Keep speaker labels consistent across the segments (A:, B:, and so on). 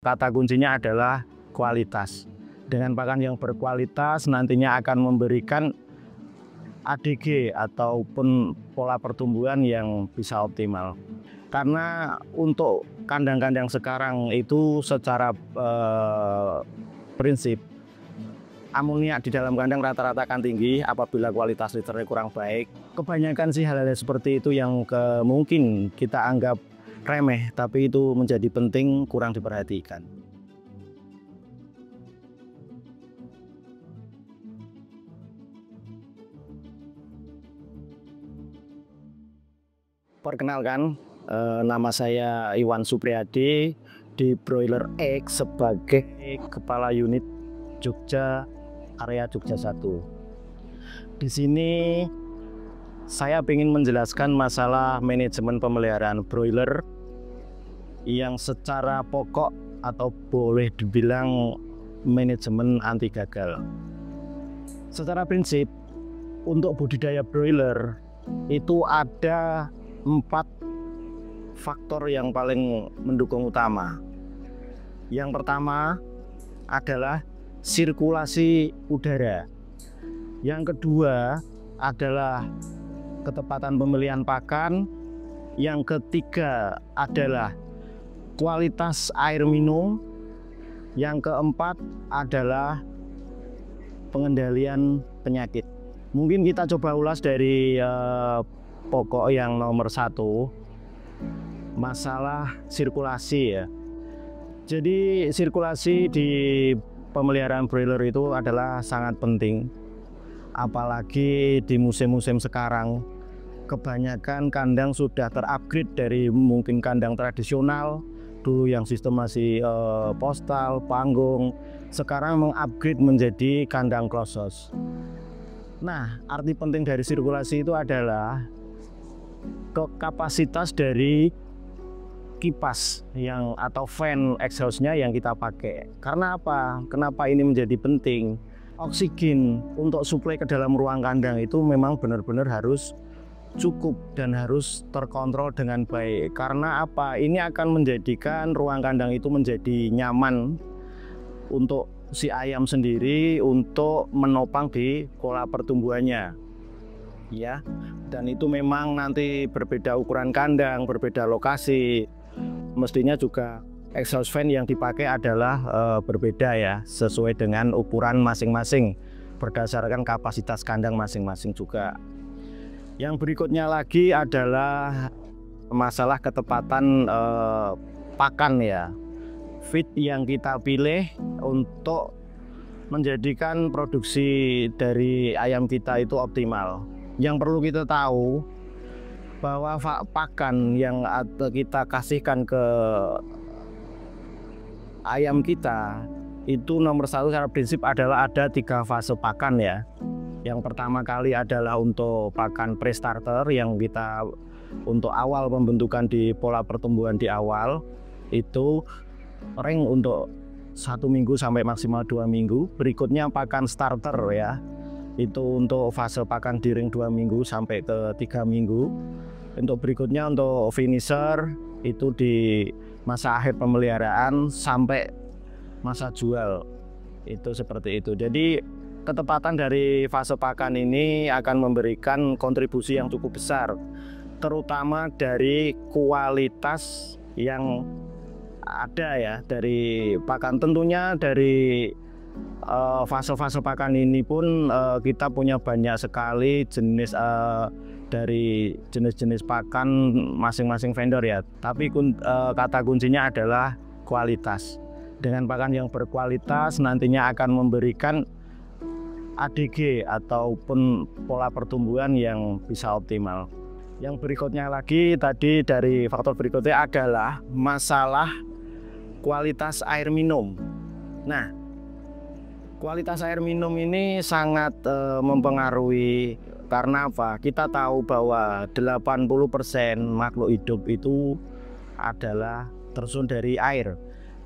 A: kata kuncinya adalah kualitas. Dengan pakan yang berkualitas nantinya akan memberikan ADG ataupun pola pertumbuhan yang bisa optimal. Karena untuk kandang-kandang sekarang itu secara prinsip amoniak di dalam kandang rata-rata akan tinggi apabila kualitas liternya kurang baik. Kebanyakan sih hal-hal seperti itu yang mungkin kita anggap remeh, tapi itu menjadi penting, kurang diperhatikan. Perkenalkan, nama saya Iwan Supriyadi, di Broiler Egg sebagai Kepala Unit Jogja, area Jogja 1. Di sini saya ingin menjelaskan masalah manajemen pemeliharaan broiler yang secara pokok atau boleh dibilang manajemen anti gagal. Secara prinsip, untuk budidaya broiler itu ada 4 faktor yang paling mendukung utama. Yang pertama adalah sirkulasi udara. Yang kedua adalah ketepatan pemilihan pakan. Yang ketiga adalah kualitas air minum. Yang keempat adalah pengendalian penyakit. Mungkin kita coba ulas dari pokok yang nomor 1, masalah sirkulasi ya. Jadi sirkulasi di pemeliharaan broiler itu adalah sangat penting. Apalagi di musim-musim sekarang, kebanyakan kandang sudah terupgrade dari mungkin kandang tradisional dulu yang sistem masih postal, panggung, sekarang mengupgrade menjadi kandang closed house. Nah, arti penting dari sirkulasi itu adalah kapasitas dari kipas yang atau fan exhaustnya yang kita pakai. Karena apa? Kenapa ini menjadi penting? Oksigen untuk suplai ke dalam ruang kandang itu memang benar-benar harus cukup dan harus terkontrol dengan baik. Karena apa? Ini akan menjadikan ruang kandang itu menjadi nyaman untuk si ayam sendiri untuk menopang di pola pertumbuhannya. Ya, dan itu memang nanti berbeda ukuran kandang, berbeda lokasi. Mestinya juga exhaust fan yang dipakai adalah berbeda ya, sesuai dengan ukuran masing-masing, berdasarkan kapasitas kandang masing-masing juga. Yang berikutnya lagi adalah masalah ketepatan pakan ya. Feed yang kita pilih untuk menjadikan produksi dari ayam kita itu optimal. Yang perlu kita tahu bahwa pakan yang kita kasihkan ke ayam kita itu nomor 1 secara prinsip adalah ada 3 fase pakan ya. Yang pertama kali adalah untuk pakan pre-starter yang kita untuk awal pembentukan di pola pertumbuhan di awal, itu range untuk 1 minggu sampai maksimal 2 minggu. Berikutnya pakan starter ya, itu untuk fase pakan di ring 2 minggu sampai ke 3 minggu. Untuk berikutnya untuk finisher itu di masa akhir pemeliharaan sampai masa jual, itu seperti itu. Jadi ketepatan dari fase pakan ini akan memberikan kontribusi yang cukup besar, terutama dari kualitas yang ada ya dari pakan. Tentunya dari fase-fase pakan ini pun kita punya banyak sekali jenis dari jenis-jenis pakan masing-masing vendor ya. Tapi kata kuncinya adalah kualitas. Dengan pakan yang berkualitas nantinya akan memberikan ADG ataupun pola pertumbuhan yang bisa optimal. Yang berikutnya lagi tadi dari faktor berikutnya adalah masalah kualitas air minum. Nah, kualitas air minum ini sangat mempengaruhi. Karena apa? Kita tahu bahwa 80% makhluk hidup itu adalah tersusun dari air.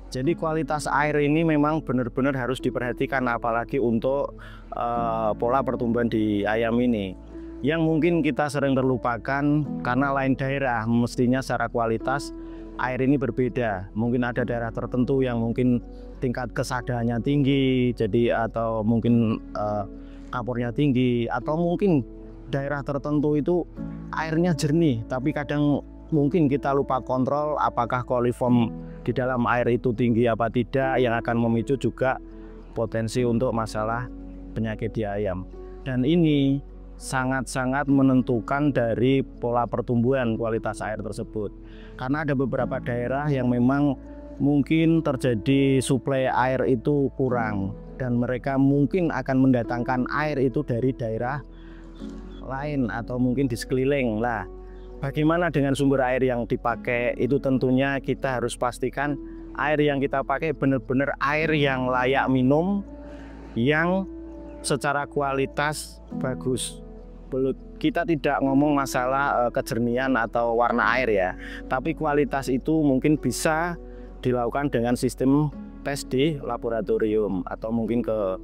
A: Jadi kualitas air ini memang benar-benar harus diperhatikan, apalagi untuk pola pertumbuhan di ayam ini. Yang mungkin kita sering terlupakan karena lain daerah mestinya secara kualitas air ini berbeda. Mungkin ada daerah tertentu yang mungkin tingkat kesadarannya tinggi, jadi atau mungkin kapurnya tinggi, atau mungkin daerah tertentu itu airnya jernih, tapi kadang mungkin kita lupa kontrol apakah koliform di dalam air itu tinggi apa tidak, yang akan memicu juga potensi untuk masalah penyakit di ayam. Dan ini sangat-sangat menentukan dari pola pertumbuhan kualitas air tersebut, karena ada beberapa daerah yang memang mungkin terjadi suplai air itu kurang, dan mereka mungkin akan mendatangkan air itu dari daerah lain atau mungkin di sekeliling. Lah, bagaimana dengan sumber air yang dipakai? Itu tentunya kita harus pastikan air yang kita pakai benar-benar air yang layak minum, yang secara kualitas bagus. Kita tidak ngomong masalah kejernihan atau warna air ya, tapi kualitas itu mungkin bisa dilakukan dengan sistem tes di laboratorium, atau mungkin ke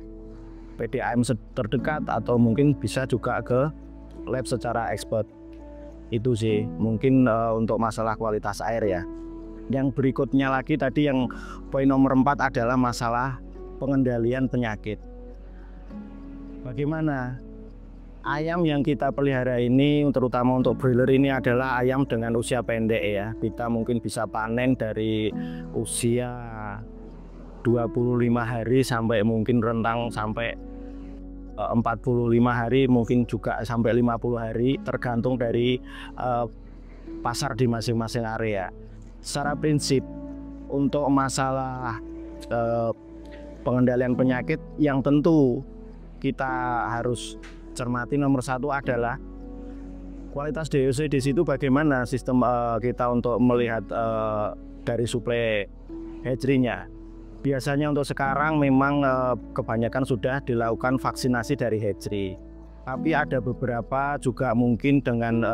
A: PDAM terdekat, atau mungkin bisa juga ke lab secara expert. Itu sih mungkin untuk masalah kualitas air ya. Yang berikutnya lagi tadi, yang poin nomor 4 adalah masalah pengendalian penyakit. Bagaimana ayam yang kita pelihara ini, terutama untuk broiler ini, adalah ayam dengan usia pendek ya. Kita mungkin bisa panen dari usia 25 hari sampai mungkin rentang sampai 45 hari, mungkin juga sampai 50 hari, tergantung dari pasar di masing-masing area. Secara prinsip untuk masalah pengendalian penyakit, yang tentu kita harus cermati nomor 1 adalah kualitas DOC di situ. Bagaimana sistem kita untuk melihat dari suplai hatchery-nya. Biasanya untuk sekarang memang kebanyakan sudah dilakukan vaksinasi dari hatchery, tapi ada beberapa juga mungkin dengan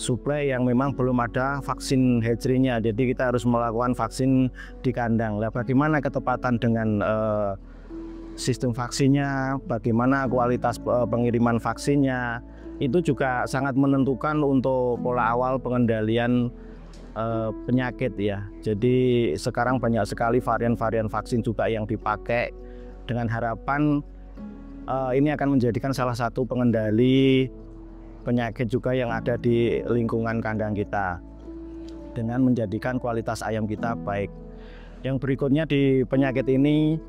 A: suplai yang memang belum ada vaksin hatchery-nya, jadi kita harus melakukan vaksin di kandang. Lah, bagaimana ketepatan dengan sistem vaksinnya, bagaimana kualitas pengiriman vaksinnya, itu juga sangat menentukan untuk pola awal pengendalian penyakit ya. Jadi sekarang banyak sekali varian-varian vaksin juga yang dipakai, dengan harapan ini akan menjadikan salah satu pengendali penyakit juga yang ada di lingkungan kandang kita, dengan menjadikan kualitas ayam kita baik. Yang berikutnya di penyakit ini,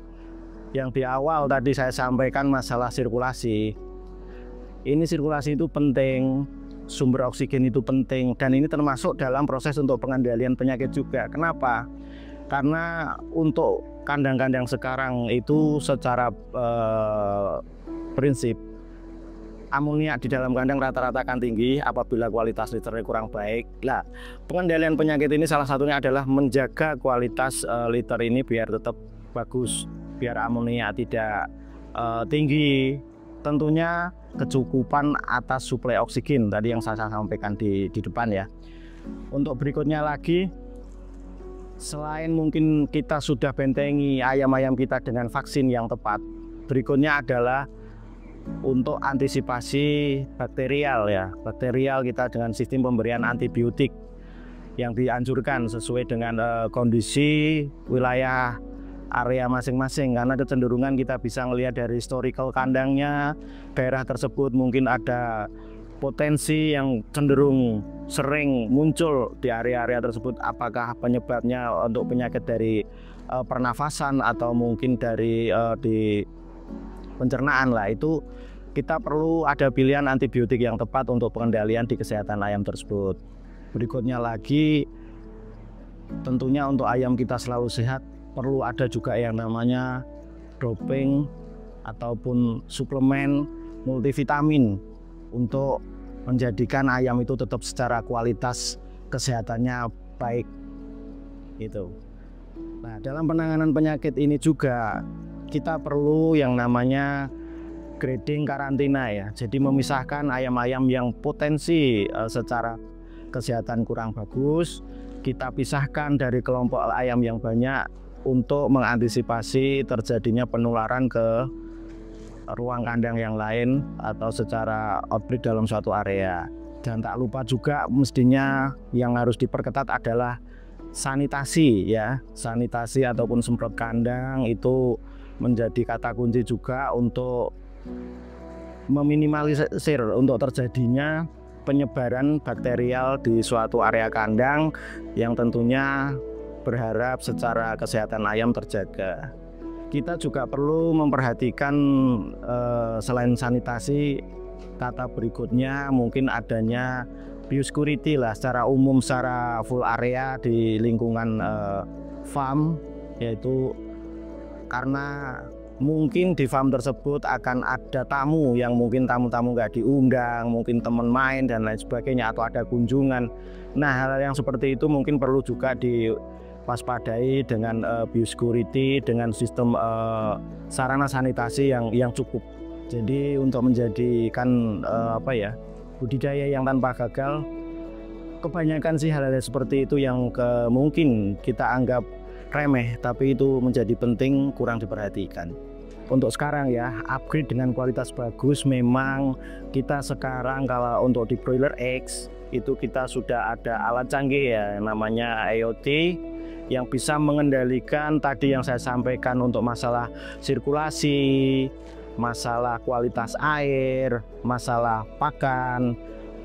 A: yang di awal tadi saya sampaikan masalah sirkulasi. Ini sirkulasi itu penting, sumber oksigen itu penting, dan ini termasuk dalam proses untuk pengendalian penyakit juga. Kenapa? Karena untuk kandang-kandang sekarang itu secara prinsip amoniak di dalam kandang rata-rata akan tinggi apabila kualitas liternya kurang baik. Nah, pengendalian penyakit ini salah satunya adalah menjaga kualitas liter ini biar tetap bagus, biar amoniak tidak tinggi. Tentunya kecukupan atas suplai oksigen tadi yang saya sampaikan di depan ya. Untuk berikutnya lagi, selain mungkin kita sudah bentengi ayam-ayam kita dengan vaksin yang tepat, berikutnya adalah untuk antisipasi bakterial ya. Bakterial kita dengan sistem pemberian antibiotik yang dianjurkan sesuai dengan kondisi wilayah area masing-masing, karena kecenderungan kita bisa melihat dari historical kandangnya, daerah tersebut mungkin ada potensi yang cenderung sering muncul di area-area tersebut. Apakah penyebabnya untuk penyakit dari pernafasan atau mungkin dari di pencernaan, lah itu kita perlu ada pilihan antibiotik yang tepat untuk pengendalian di kesehatan ayam tersebut. Berikutnya lagi, tentunya untuk ayam kita selalu sehat, perlu ada juga yang namanya doping ataupun suplemen multivitamin untuk menjadikan ayam itu tetap secara kualitas kesehatannya baik gitu. Nah, dalam penanganan penyakit ini juga kita perlu yang namanya grading karantina ya. Jadi memisahkan ayam-ayam yang potensi secara kesehatan kurang bagus, kita pisahkan dari kelompok ayam yang banyak untuk mengantisipasi terjadinya penularan ke ruang kandang yang lain atau secara outbreak dalam suatu area. Dan tak lupa juga mestinya yang harus diperketat adalah sanitasi ya. Sanitasi ataupun semprot kandang itu menjadi kata kunci juga untuk meminimalisir untuk terjadinya penyebaran bakterial di suatu area kandang yang tentunya berharap secara kesehatan ayam terjaga. Kita juga perlu memperhatikan selain sanitasi, kata berikutnya mungkin adanya biosecurity lah secara umum, secara full area di lingkungan farm, yaitu karena mungkin di farm tersebut akan ada tamu yang mungkin tamu-tamu nggak diundang, mungkin teman main dan lain sebagainya, atau ada kunjungan. Nah, hal yang seperti itu mungkin perlu juga diwaspadai dengan biosecurity, dengan sistem sarana sanitasi yang cukup. Jadi untuk menjadikan budidaya yang tanpa gagal, kebanyakan sih hal-hal seperti itu yang mungkin kita anggap remeh, tapi itu menjadi penting, kurang diperhatikan. Untuk sekarang ya, upgrade dengan kualitas bagus. Memang kita sekarang kalau untuk di broiler eggs itu kita sudah ada alat canggih ya, namanya IoT, yang bisa mengendalikan tadi yang saya sampaikan untuk masalah sirkulasi, masalah kualitas air, masalah pakan,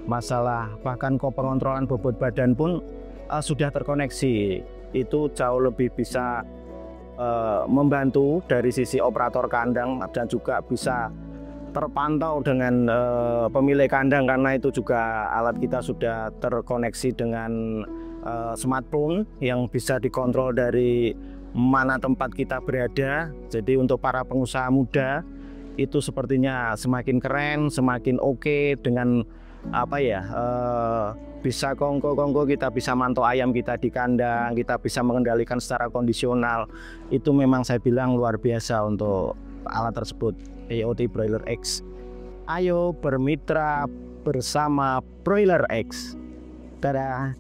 A: masalah bahkan pengontrolan bobot badan pun sudah terkoneksi. Itu jauh lebih bisa membantu dari sisi operator kandang dan juga bisa terpantau dengan pemilik kandang, karena itu juga alat kita sudah terkoneksi dengan smartphone yang bisa dikontrol dari mana tempat kita berada. Jadi untuk para pengusaha muda itu sepertinya semakin keren, semakin oke dengan bisa kongko kita bisa mantau ayam kita di kandang, kita bisa mengendalikan secara kondisional. Itu memang saya bilang luar biasa untuk alat tersebut, IoT Broiler X. Ayo bermitra bersama Broiler X. Dadah.